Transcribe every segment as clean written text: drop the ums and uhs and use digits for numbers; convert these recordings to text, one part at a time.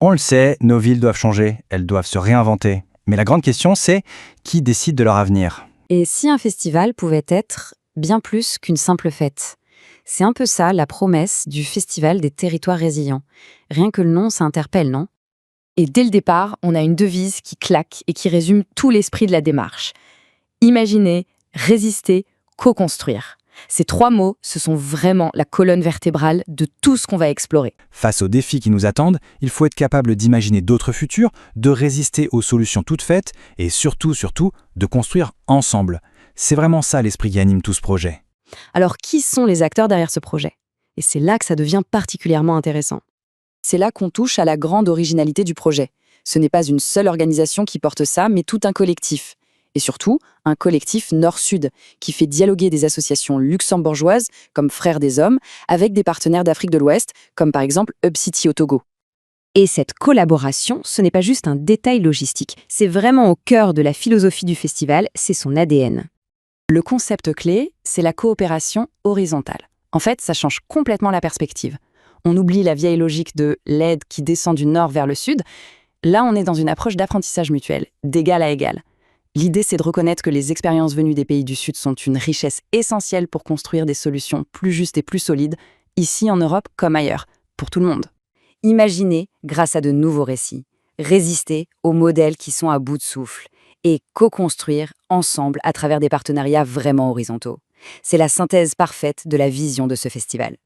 On le sait, nos villes doivent changer, elles doivent se réinventer. Mais la grande question, c'est qui décide de leur avenir? Et si un festival pouvait être bien plus qu'une simple fête? C'est un peu ça la promesse du Festival des territoires résilients. Rien que le nom, ça interpelle, non? Et dès le départ, on a une devise qui claque et qui résume tout l'esprit de la démarche. Imaginer, résister, co-construire. Ces trois mots, ce sont vraiment la colonne vertébrale de tout ce qu'on va explorer. Face aux défis qui nous attendent, il faut être capable d'imaginer d'autres futurs, de résister aux solutions toutes faites et surtout, de construire ensemble. C'est vraiment ça l'esprit qui anime tout ce projet. Alors, qui sont les acteurs derrière ce projet? Et c'est là que ça devient particulièrement intéressant. C'est là qu'on touche à la grande originalité du projet. Ce n'est pas une seule organisation qui porte ça, mais tout un collectif. Et surtout, un collectif nord-sud, qui fait dialoguer des associations luxembourgeoises, comme Frères des Hommes, avec des partenaires d'Afrique de l'Ouest, comme par exemple Hub City au Togo. Et cette collaboration, ce n'est pas juste un détail logistique, c'est vraiment au cœur de la philosophie du festival, c'est son ADN. Le concept clé, c'est la coopération horizontale. En fait, ça change complètement la perspective. On oublie la vieille logique de l'aide qui descend du nord vers le sud. Là, on est dans une approche d'apprentissage mutuel, d'égal à égal. L'idée, c'est de reconnaître que les expériences venues des pays du Sud sont une richesse essentielle pour construire des solutions plus justes et plus solides, ici en Europe comme ailleurs, pour tout le monde. Imaginez, grâce à de nouveaux récits, résister aux modèles qui sont à bout de souffle et co-construire ensemble à travers des partenariats vraiment horizontaux. C'est la synthèse parfaite de la vision de ce festival.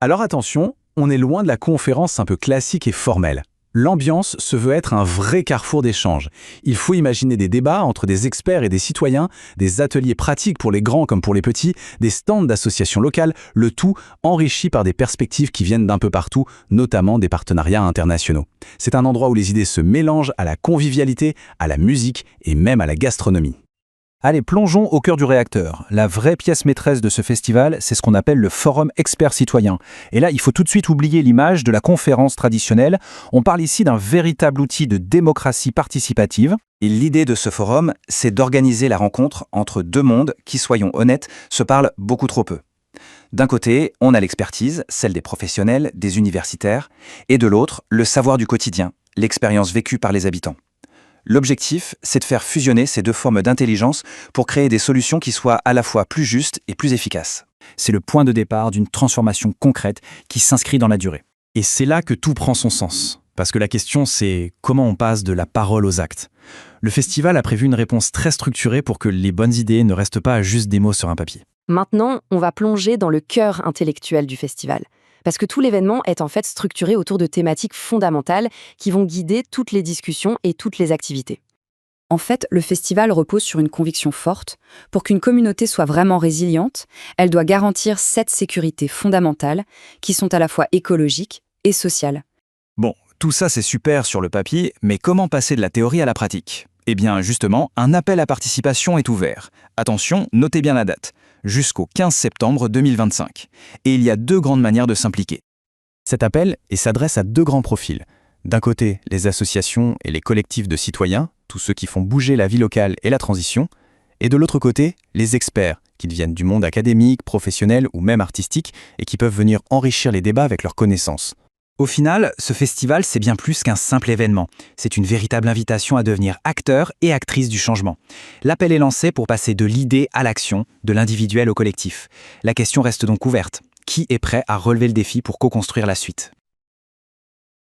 Alors attention, on est loin de la conférence un peu classique et formelle. L'ambiance se veut être un vrai carrefour d'échange. Il faut imaginer des débats entre des experts et des citoyens, des ateliers pratiques pour les grands comme pour les petits, des stands d'associations locales, le tout enrichi par des perspectives qui viennent d'un peu partout, notamment des partenariats internationaux. C'est un endroit où les idées se mélangent à la convivialité, à la musique et même à la gastronomie. Allez, plongeons au cœur du réacteur. La vraie pièce maîtresse de ce festival, c'est ce qu'on appelle le Forum Expert Citoyen. Et là, il faut tout de suite oublier l'image de la conférence traditionnelle. On parle ici d'un véritable outil de démocratie participative. Et l'idée de ce forum, c'est d'organiser la rencontre entre deux mondes qui, soyons honnêtes, se parlent beaucoup trop peu. D'un côté, on a l'expertise, celle des professionnels, des universitaires, et de l'autre, le savoir du quotidien, l'expérience vécue par les habitants. L'objectif, c'est de faire fusionner ces deux formes d'intelligence pour créer des solutions qui soient à la fois plus justes et plus efficaces. C'est le point de départ d'une transformation concrète qui s'inscrit dans la durée. Et c'est là que tout prend son sens. Parce que la question, c'est comment on passe de la parole aux actes. Le festival a prévu une réponse très structurée pour que les bonnes idées ne restent pas juste des mots sur un papier. Maintenant, on va plonger dans le cœur intellectuel du festival. Parce que tout l'événement est en fait structuré autour de thématiques fondamentales qui vont guider toutes les discussions et toutes les activités. En fait, le festival repose sur une conviction forte. Pour qu'une communauté soit vraiment résiliente, elle doit garantir 7 sécurités fondamentales qui sont à la fois écologiques et sociales. Bon, tout ça c'est super sur le papier, mais comment passer de la théorie à la pratique? Eh bien justement, un appel à participation est ouvert. Attention, notez bien la date. Jusqu'au 15 septembre 2025. Et il y a 2 grandes manières de s'impliquer. Cet appel s'adresse à 2 grands profils. D'un côté, les associations et les collectifs de citoyens, tous ceux qui font bouger la vie locale et la transition, et de l'autre côté, les experts, qui viennent du monde académique, professionnel ou même artistique, et qui peuvent venir enrichir les débats avec leurs connaissances. Au final, ce festival, c'est bien plus qu'un simple événement. C'est une véritable invitation à devenir acteur et actrice du changement. L'appel est lancé pour passer de l'idée à l'action, de l'individuel au collectif. La question reste donc ouverte. Qui est prêt à relever le défi pour co-construire la suite ?